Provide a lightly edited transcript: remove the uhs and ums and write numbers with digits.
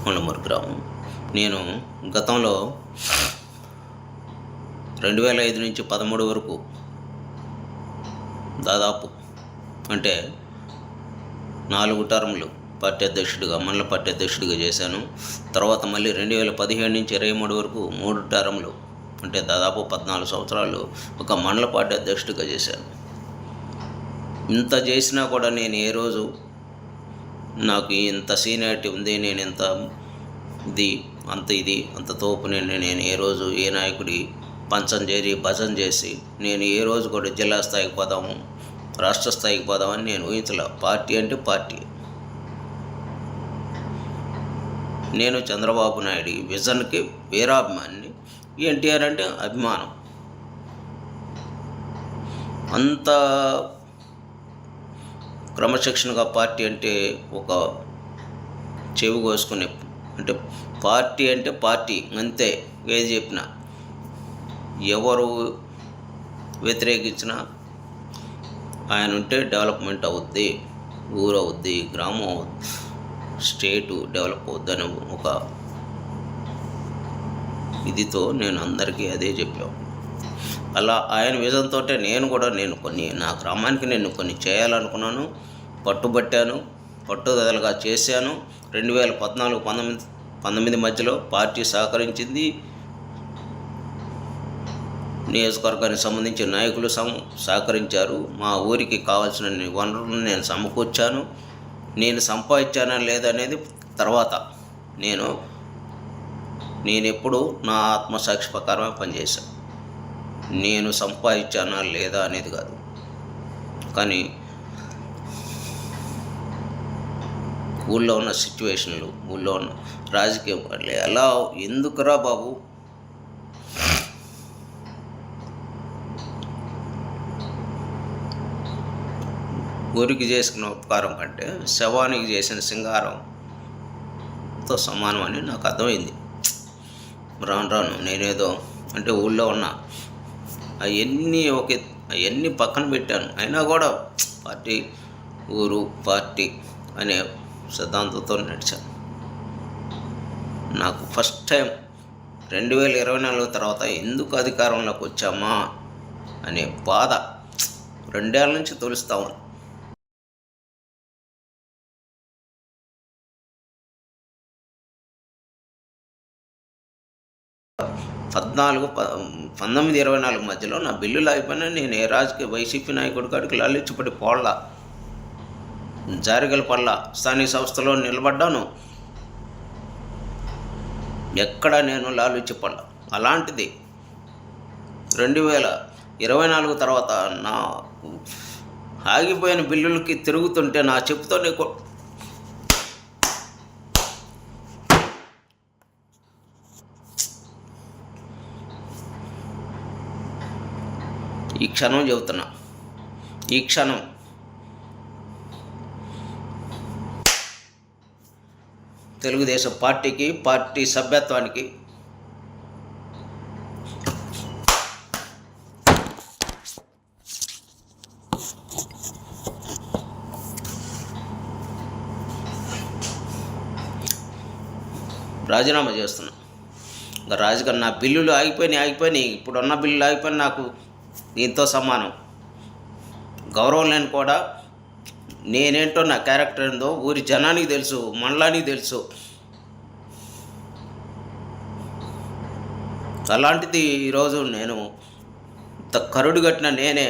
ముళ్ళమూరు గ్రామం. నేను గతంలో 2005 నుంచి 13 వరకు దాదాపు అంటే 4 టర్ములు పార్టీ అధ్యక్షుడిగా, మండల పార్టీ అధ్యక్షుడిగా చేశాను. తర్వాత మళ్ళీ 2017 నుంచి 23 వరకు 3 టర్ములు అంటే దాదాపు 14 సంవత్సరాలు ఒక మండల పార్టీ అధ్యక్షుడిగా చేశాను. ఇంత చేసినా కూడా నేను ఏ రోజు నాకు ఇంత సీనియారిటీ ఉంది, నేను ఇంత అంత తోపు నేను ఏ రోజు ఏ నాయకుడి పంచం చేరి భజన చేసి నేను ఏ రోజు కూడా జిల్లా స్థాయికి పోదాము, రాష్ట్ర స్థాయికి పోదామని నేను ఊహించలే. పార్టీ అంటే పార్టీ. నేను చంద్రబాబు నాయుడు విజన్కి వీరాభిమాని, ఎన్టీఆర్ అంటే అభిమానం. అంత క్రమశిక్షణగా పార్టీ అంటే ఒక చెవి కోసుకునే అంటే పార్టీ అంటే పార్టీ అంతే. ఏది చెప్పినా ఎవరు వ్యతిరేకించినా ఆయన ఉంటే డెవలప్మెంట్ అవుద్ది, ఊరు అవుద్ది, గ్రామం అవుద్ది, స్టేటు డెవలప్ అవుద్దని ఒక ఇదితో నేను అందరికీ అదే చెప్పాను. అలా ఆయన విజన్తో నేను కొన్ని నా గ్రామానికి నేను కొన్ని చేయాలనుకున్నాను, పట్టుబట్టాను, పట్టుదలగా చేశాను. 2014-19 మధ్యలో పార్టీ సహకరించింది. నియోజకవర్గానికి సంబంధించిన నాయకులు సహకరించారు. మా ఊరికి కావాల్సిన వనరులను నేను సమకూర్చాను. నేను సంపాదించానా లేదనేది తర్వాత. నేను ఎప్పుడు నా ఆత్మసాక్షి ప్రకారమే పనిచేశాను. నేను సంపాదించానా లేదా అనేది కాదు. కానీ ఊళ్ళో ఉన్న సిచ్యువేషన్లు, ఊళ్ళో ఉన్న రాజకీయం ఎలా ఎందుకురా బాబు, ఊరికి చేసుకున్న ఉపకారం కంటే శవానికి చేసిన సింగారంతో సమానం అని నాకు అర్థమైంది. రాను నేనేదో అంటే ఊళ్ళో ఉన్న అవన్నీ పక్కన పెట్టాను. అయినా కూడా పార్టీ, ఊరు, పార్టీ అనే సిద్ధాంతంతో నడిచాను. నాకు ఫస్ట్ టైం 2024 తర్వాత ఎందుకు అధికారంలోకి వచ్చామా అనే బాధ 2 ఏళ్ళ నుంచి తొలుస్తా ఉంది. 19-24 మధ్యలో నా బిల్లులు అయిపోయినా నేను ఏ రాజకీయ వైసీపీ నాయకుడి కాడికి లాలిచ్చిపడి పోళ్ళ జారిగల పళ్ళ స్థానిక సంస్థలో నిలబడ్డాను. ఎక్కడ నేను లాలిచ్చిపడ్డ. అలాంటిది 2024 తర్వాత నా ఆగిపోయిన బిల్లులకి తిరుగుతుంటే నా చెప్పుతోనే ఈ క్షణం చెబుతున్నా, ఈ క్షణం తెలుగుదేశం పార్టీకి, పార్టీ సభ్యత్వానికి రాజీనామా చేస్తున్నా. ఇంకా రాజకీయ నా బిల్లులు ఆగిపోయినాయి. ఇప్పుడున్న బిల్లులు ఆగిపోయినా నాకు దీంతో సమానం. గౌరవం లేని కూడా నేనేంటో, నా క్యారెక్టర్ ఏందో ఊరి జనానికి తెలుసు, మండలానికి తెలుసు. అలాంటిది ఈరోజు నేను కరుడు కట్టిన నేనే